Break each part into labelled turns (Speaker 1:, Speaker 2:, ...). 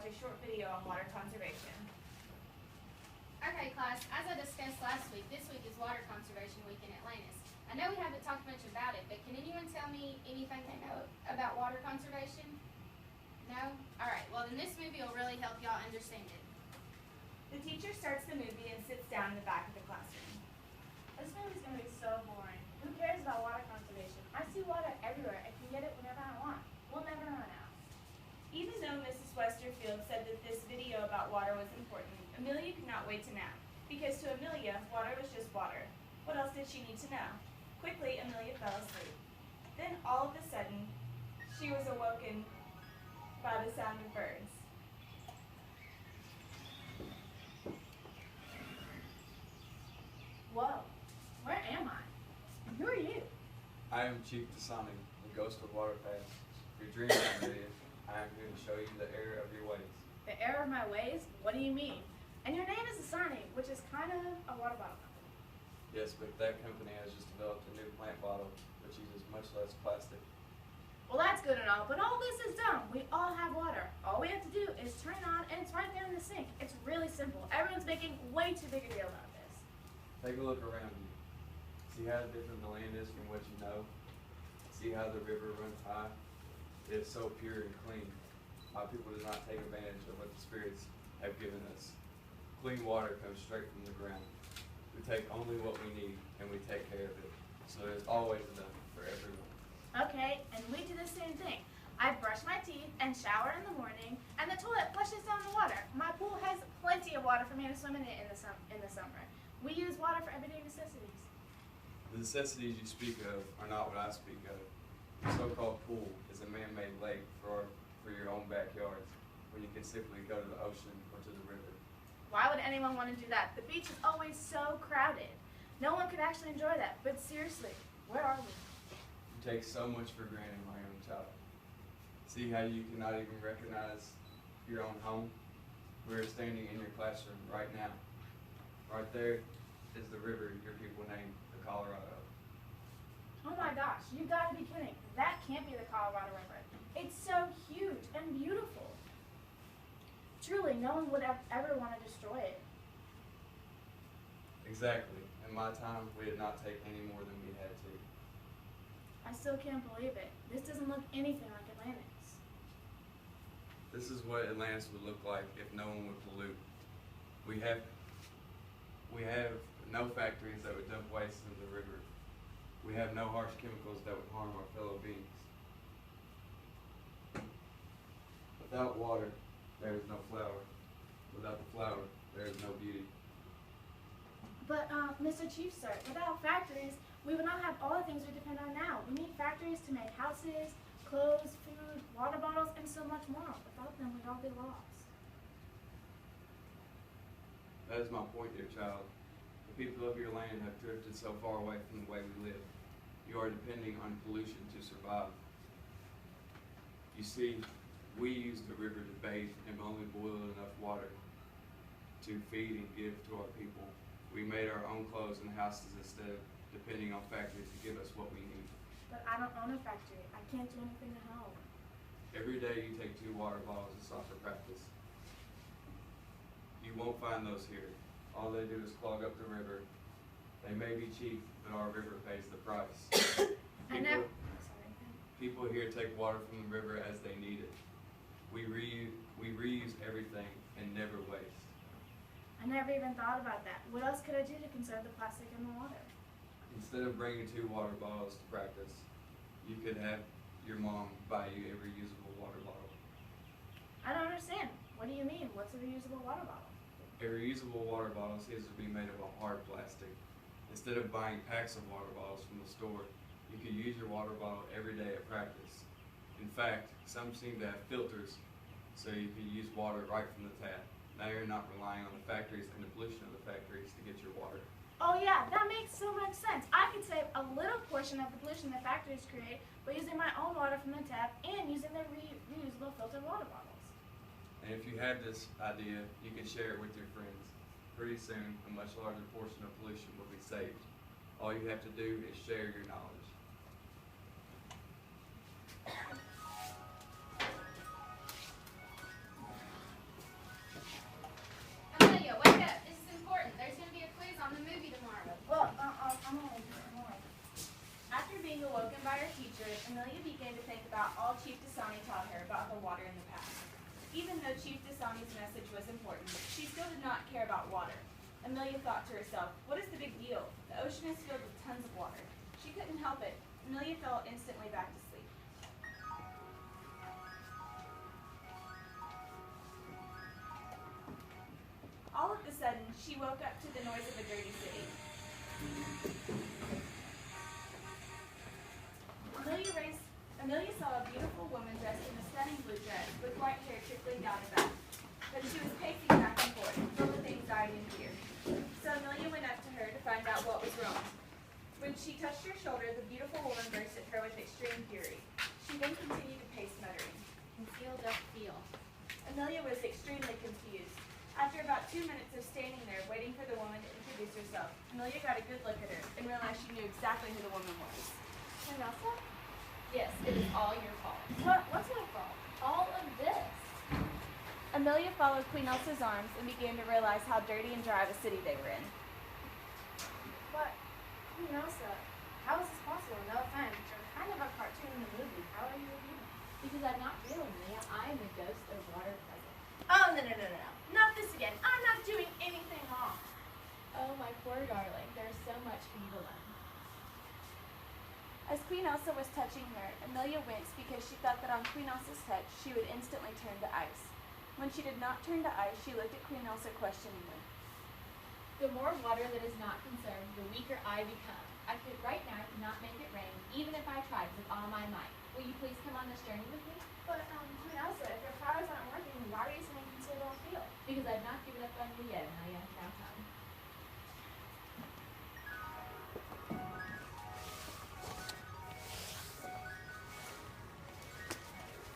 Speaker 1: a short video on water conservation.
Speaker 2: Okay, class, as I discussed last week, this week is Water Conservation Week in Atlantis. I know we haven't talked much about it, but can anyone tell me anything they know about water conservation? No? Alright, well then this movie will really help y'all understand it.
Speaker 1: The teacher starts the movie and sits down in the back of the classroom.
Speaker 3: This movie's gonna be so boring. Who cares about water conservation? I see water everywhere. I can get it whenever I want. We'll never run out.
Speaker 1: Even though Mrs. Westerfield said that this video about water was important, Amelia could not wait to nap. Because to Amelia, water was just water. What else did she need to know? Quickly, Amelia fell asleep. Then, all of a sudden, she was awoken by the sound of birds.
Speaker 3: Whoa, where am I? Who are you?
Speaker 4: I am Chief Dasani, the ghost of water paths. Your dream, Amelia. I am here to show you the error of your ways.
Speaker 3: The error of my ways? What do you mean? And your name is Asani, which is kind of a water bottle company.
Speaker 4: Yes, but that company has just developed a new plant bottle, which uses much less plastic.
Speaker 3: Well, that's good and all, but all this is dumb. We all have water. All we have to do is turn it on, and it's right there in the sink. It's really simple. Everyone's making way too big a deal about this.
Speaker 4: Take a look around you. See how different the land is from what you know? See how the river runs high? It is so pure and clean. Our people do not take advantage of what the spirits have given us. Clean water comes straight from the ground. We take only what we need, and we take care of it. So there's always enough for everyone.
Speaker 3: Okay, and we do the same thing. I brush my teeth and shower in the morning, and the toilet flushes down the water. My pool has plenty of water for me to swim in it in the summer. We use water for everyday necessities.
Speaker 4: The necessities you speak of are not what I speak of. The so-called pool is a man-made lake for your own backyards, when you can simply go to the ocean or to the river.
Speaker 3: Why would anyone want to do that? The beach is always so crowded. No one could actually enjoy that. But seriously, where are we?
Speaker 4: You take so much for granted, my own child. See how you cannot even recognize your own home? We're standing in your classroom right now. Right there is the river your people named the Colorado.
Speaker 3: Oh my gosh, you gotta be kidding. That can't be the Colorado River. It's so huge and beautiful. Truly, no one would ever want to destroy it.
Speaker 4: Exactly. In my time, we did not take any more than we had to.
Speaker 3: I still can't believe it. This doesn't look anything like Atlantis.
Speaker 4: This is what Atlantis would look like if no one would pollute. We have no factories that would dump waste into the river. We have no harsh chemicals that would harm our fellow beings. Without water, there is no flower. Without the flower, there is no beauty.
Speaker 3: But, Mr. Chief, sir, without factories, we would not have all the things we depend on now. We need factories to make houses, clothes, food, water bottles, and so much more. Without them, we'd all be lost.
Speaker 4: That is my point, dear child. The people of your land have drifted so far away from the way we live. You are depending on pollution to survive. You see, we use the river to bathe and only boil enough water to feed and give to our people. We made our own clothes and houses instead of depending on factories to give us what we need.
Speaker 3: But I don't own a factory. I can't do anything to help.
Speaker 4: Every day you take 2 water bottles to soccer practice. You won't find those here. All they do is clog up the river. They may be cheap, but our river pays the price. People here take water from the river as they need it. We reuse everything and never waste.
Speaker 3: I never even thought about that. What else could I do to conserve the plastic in the water?
Speaker 4: Instead of bringing 2 water bottles to practice, you could have your mom buy you a reusable water bottle.
Speaker 3: I don't understand. What do you mean? What's a reusable water bottle?
Speaker 4: A reusable water bottle seems to be made of a hard plastic. Instead of buying packs of water bottles from the store, you could use your water bottle every day at practice. In fact, some seem to have filters, so you can use water right from the tap. Now you're not relying on the factories and the pollution of the factories to get your water.
Speaker 3: Oh yeah, that makes so much sense. I could save a little portion of the pollution the factories create by using my own water from the tap and using their reusable filtered water bottles.
Speaker 4: And if you have this idea, you can share it with your friends. Pretty soon, a much larger portion of pollution will be saved. All you have to do is share your knowledge.
Speaker 1: teacher, Amelia began to think about all Chief Dasani taught her about the water in the past. Even though Chief Dasani's message was important, she still did not care about water. Amelia thought to herself, what is the big deal? The ocean is filled with tons of water. She couldn't help it. Amelia fell instantly back to sleep. All of a sudden, she woke up to the noise of a dirty city. Amelia saw a beautiful woman dressed in a stunning blue dress with white hair trickling down her back. But she was pacing back and forth, filled with anxiety and fear. So Amelia went up to her to find out what was wrong. When she touched her shoulder, the beautiful woman burst at her with extreme fury. She then continued to pace, muttering.
Speaker 2: Conceal, don't feel.
Speaker 1: Amelia was extremely confused. After about 2 minutes of standing there, waiting for the woman to introduce herself, Amelia got a good look at her and realized she knew exactly who the woman was.
Speaker 3: Queen Elsa?
Speaker 2: Yes, it is all your fault.
Speaker 3: What's my fault?
Speaker 2: All of this.
Speaker 1: Amelia followed Queen Elsa's arms and began to realize how dirty and dry of a city they were in.
Speaker 3: But, Queen Elsa, how is this possible? No offense, you're kind of a cartoon in the movie. How are you a human?
Speaker 2: Because I'm not real, Amelia. I am the ghost of water present.
Speaker 3: Oh, no. Not this again. I'm not doing anything wrong.
Speaker 2: Oh, my poor darling. There's so much for you to learn.
Speaker 1: As Queen Elsa was touching her, Amelia winced because she thought that on Queen Elsa's touch, she would instantly turn to ice. When she did not turn to ice, she looked at Queen Elsa questioningly.
Speaker 2: The more water that is not conserved, the weaker I become. I could right now not make it rain, even if I tried with all my might. Will you please come on this journey with me?
Speaker 3: But, Queen Elsa, if your powers aren't working, why are you saying conceal don't feel?
Speaker 2: Because I've not given up on you yet, Amelia. Now come.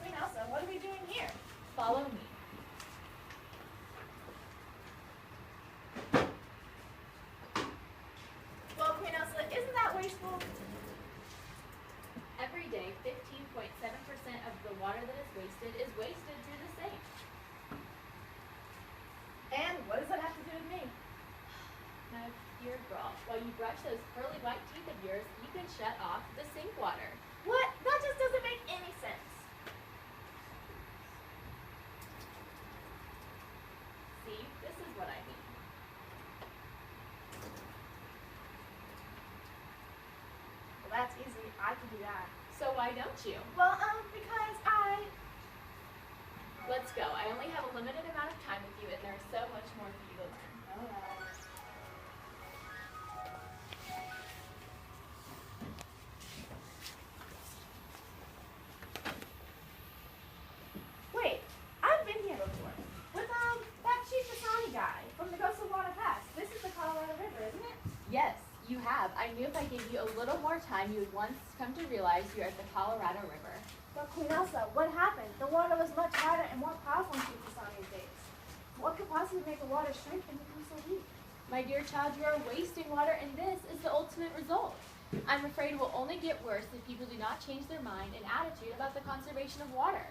Speaker 3: Queen Elsa, what are we doing here?
Speaker 2: Follow me.
Speaker 3: Well, Queen Elsa, isn't that wasteful?
Speaker 2: Every day, 15.7% of the water that is wasted through the sink.
Speaker 3: And what does that have to do with me?
Speaker 2: My dear girl, while you brush those pearly white teeth of yours, you can shut off the sink water.
Speaker 3: What? That just doesn't make any sense.
Speaker 2: See, this is what I mean.
Speaker 3: Well, that's easy. I can do that.
Speaker 2: So why don't you?
Speaker 3: Well, because
Speaker 2: Let's go. I only have a limited amount of time with you, and there's so much more for you to learn.
Speaker 3: Wait, I've been here before. With, that Chief Dasani guy from the Ghost of Water Pass. This is the Colorado River, isn't it?
Speaker 2: Yes, you have. I knew if I gave you a little more time, you would once come to realize you're at the Colorado River.
Speaker 3: But Queen Elsa, what happened? The water was much lighter and more powerful in Chief Dasani's days. What could possibly make the water shrink and become so weak?
Speaker 2: My dear child, you are wasting water, and this is the ultimate result. I'm afraid it will only get worse if people do not change their mind and attitude about the conservation of water.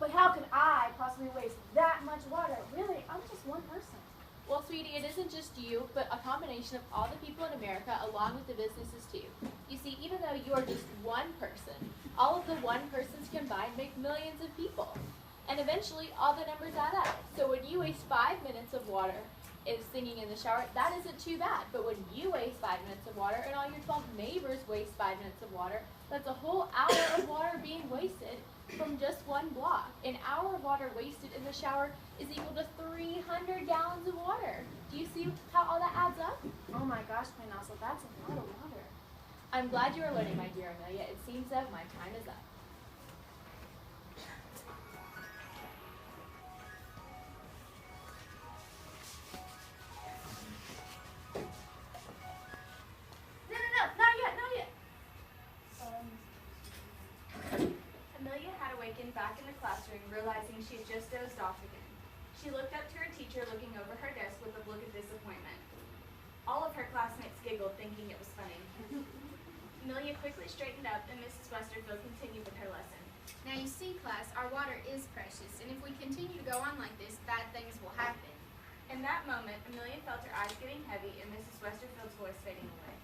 Speaker 3: But how could I possibly waste that much water? Really, I'm just one person.
Speaker 2: Well, sweetie, it isn't just you, but a combination of all the people in America along with the businesses too. You see, even though you are just one person, all of the one persons combined make millions of people. And eventually, all the numbers add up. So when you waste 5 minutes of water singing in the shower, that isn't too bad. But when you waste 5 minutes of water and all your 12 neighbors waste 5 minutes of water, that's a whole hour of water being wasted from just one block. An hour of water wasted in the shower is equal to 300 gallons of water. Do you see how all that adds up?
Speaker 3: Oh my gosh, Queen Elsa, that's a lot of water.
Speaker 2: I'm glad you are learning, my dear Amelia. It seems that my time is up.
Speaker 3: No, not yet.
Speaker 1: Amelia had awakened back in the classroom, realizing she had just dozed off again. She looked up to her teacher, looking over her desk with a look of disappointment. All of her classmates giggled, thinking it was funny. Amelia quickly straightened up, and Mrs. Westerfield continued with her lesson.
Speaker 2: Now you see, class, our water is precious, and if we continue to go on like this, bad things will happen.
Speaker 1: In that moment, Amelia felt her eyes getting heavy and Mrs. Westerfield's voice fading away.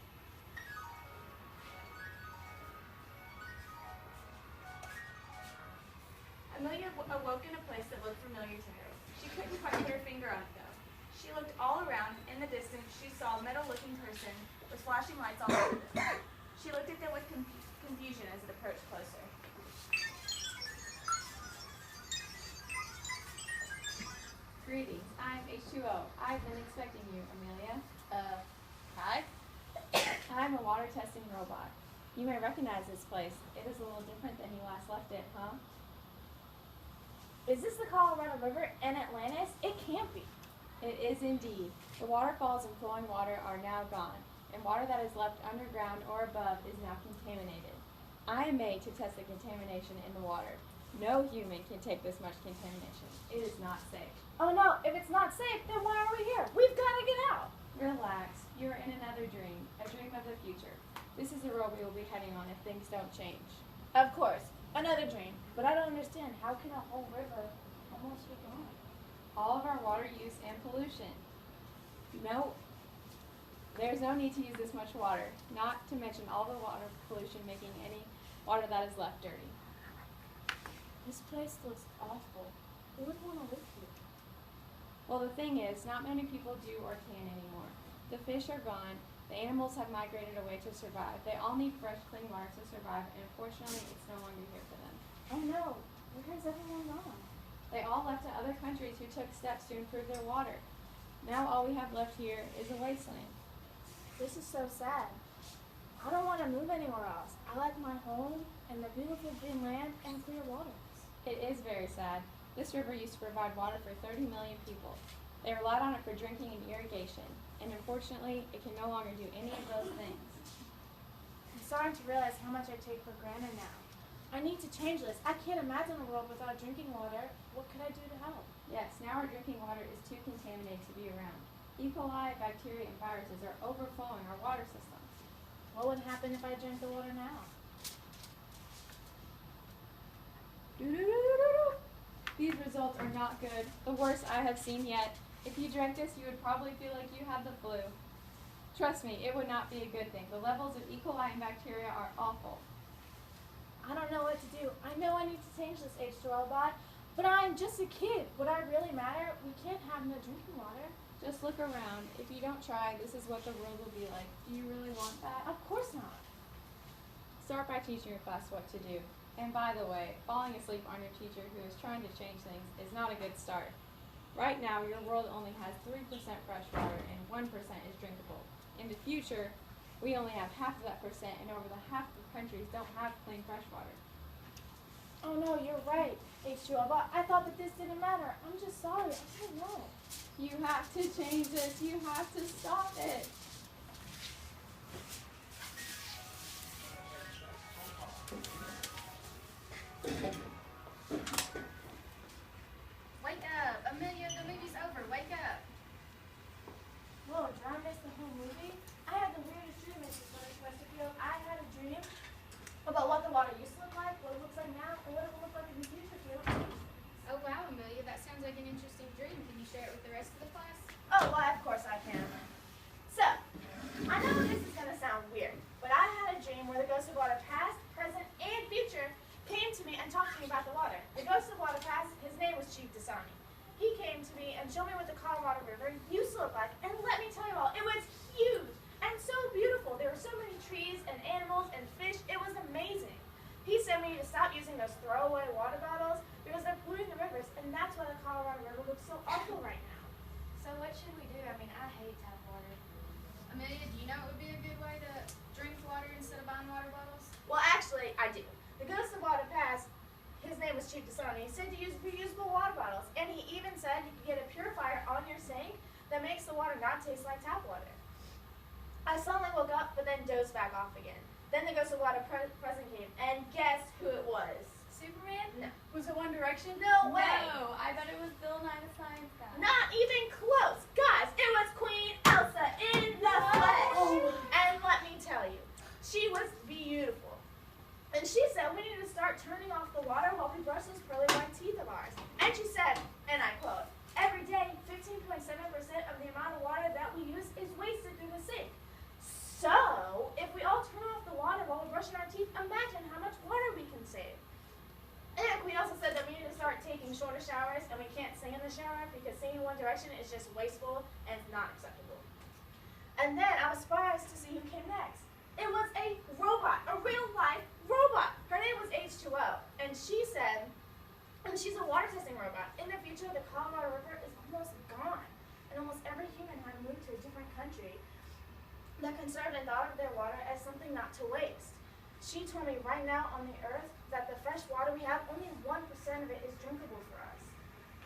Speaker 1: Amelia awoke in a place that looked familiar to her. She couldn't quite put her finger on it though. She looked all around. In the distance, she saw a metal-looking person with flashing lights all over them. She looked at them with confusion as it approached closer.
Speaker 5: Greetings, I'm H2O. I've been expecting you, Amelia.
Speaker 6: Hi.
Speaker 5: I'm a water testing robot. You may recognize this place. It is a little different than you last left it, huh?
Speaker 3: Is this the Colorado River in Atlantis? It can't be.
Speaker 5: It is indeed. The waterfalls and flowing water are now gone, and water that is left underground or above is now contaminated. I am made to test the contamination in the water. No human can take this much contamination. It is not safe.
Speaker 3: Oh no, if it's not safe, then why are we here? We've got to get out.
Speaker 5: Relax. You're in another dream, a dream of the future. This is the road we will be heading on if things don't change.
Speaker 3: Of course, another dream. But I don't understand. How can a whole river almost be gone?
Speaker 5: All of our water use and pollution. No, there's no need to use this much water, not to mention all the water pollution making any water that is left dirty.
Speaker 3: This place looks awful. Who would want to live here?
Speaker 5: Well, the thing is, not many people do or can anymore. The fish are gone, the animals have migrated away to survive. They all need fresh, clean water to survive, and unfortunately, it's no longer here for them.
Speaker 3: Oh no, where has everyone gone?
Speaker 5: They all left to other countries who took steps to improve their water. Now all we have left here is a wasteland.
Speaker 3: This is so sad. I don't want to move anywhere else. I like my home and the beautiful green land and clear waters.
Speaker 5: It is very sad. This river used to provide water for 30 million people. They relied on it for drinking and irrigation, and unfortunately, it can no longer do any of those things.
Speaker 3: I'm starting to realize how much I take for granted now. I need to change this. I can't imagine a world without drinking water. What could I do to help?
Speaker 5: Yes, now our drinking water is too contaminated to be around. E. coli, bacteria, and viruses are overflowing our water systems.
Speaker 3: What would happen if I drank the water now?
Speaker 5: These results are not good, the worst I have seen yet. If you drank this, you would probably feel like you had the flu. Trust me, it would not be a good thing. The levels of E. coli and bacteria are awful.
Speaker 3: I don't know what to do. I know I need to change this H2O bot, but I'm just a kid. Would I really matter? We can't have no drinking water.
Speaker 5: Just look around. If you don't try, this is what the world will be like. Do you really want that?
Speaker 3: Of course not.
Speaker 5: Start by teaching your class what to do. And by the way, falling asleep on your teacher who is trying to change things is not a good start. Right now, your world only has 3% fresh water and 1% is drinkable. In the future, we only have half of that percent, and over the half of countries don't have clean fresh water.
Speaker 3: Oh no, you're right, H2O bot. I thought that this didn't matter. I'm just sorry. I didn't know.
Speaker 5: You have to change this. You have to stop it.
Speaker 2: Wake up. Amelia, the movie's over. Wake up.
Speaker 3: Whoa, did I miss the whole movie? I had the weirdest dream, Mrs. Westerfield. I had a dream about what the water used to look like, what it looks like now, and what it will look like in the future if we don't change things.
Speaker 2: Oh wow, Amelia, that sounds like an interesting dream. Can you share it with the rest of the class?
Speaker 3: Oh, why, of course I can. So, I know this is going to sound weird, but I had a dream where the ghost of water past, present, and future came to me and talked to me about the water. The ghost of water past, his name was Chief Dasani. He came to me and showed me what the Colorado River used to look like, and let me tell you all, it was huge and so beautiful. There were so many trees and animals and fish. It was amazing. He said we need to stop using those throwaway water bottles because they're polluting the rivers, and that's why the Colorado River looks so awful right now.
Speaker 6: So what should we do? I mean, I hate tap water.
Speaker 2: Amelia, do you know it would be a good way to drink water instead of buying water bottles?
Speaker 3: Well, actually, I do. The ghost of water past, his name was Chief Dasani. He said to use reusable water bottles, and he even said you could get a purifier on your sink that makes the water not taste like tap water. I suddenly woke up, but then dozed back off again. Then the ghost of water present came, and guess who it was?
Speaker 6: Superman?
Speaker 3: No.
Speaker 6: Was it One Direction?
Speaker 3: No way.
Speaker 6: No, I bet it was Bill Nye the Science Guy.
Speaker 3: Not even close. Guys, it was Queen Elsa in the flesh. And let me tell you, she was beautiful. And she said we need to start turning off the water while we brush those pearly white teeth of ours. And she said, and I quote, every day 15.7% of the amount of water that we use is wasted through the sink. So, if we all turn off the water while we're brushing our teeth, imagine how much water we can save. And Queen also said that we need to the shower because singing One Direction is just wasteful and it's not acceptable. And then I was surprised to see who came next. It was a robot, a real-life robot. Her name was H2O, and she said, and she's a water testing robot. In the future, the Colorado River is almost gone, and almost every human had moved to a different country that conserved and thought of their water as something not to waste. She told me right now on the earth that the fresh water we have, only 1% of it is drinkable for us.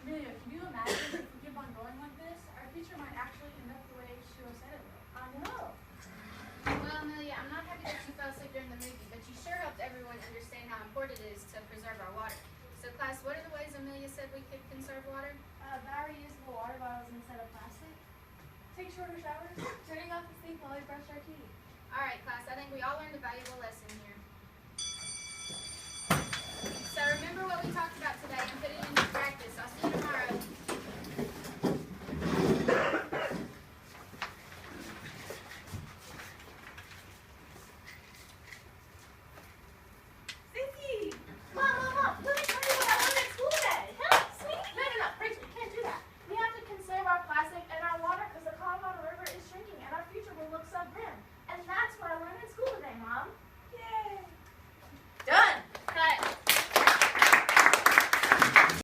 Speaker 7: Amelia, can you imagine if we keep on going like this? Our future might actually end up the way H2O said it would.
Speaker 3: I know.
Speaker 2: Well, Amelia, I'm not happy that you fell asleep during the movie, but you sure helped everyone understand how important it is to preserve our water. So class, what are the ways Amelia said we could conserve water?
Speaker 6: Buy reusable water bottles instead of plastic. Take shorter showers. Turning off the sink while we brush our teeth.
Speaker 2: Alright class, I think we all learned a valuable lesson here.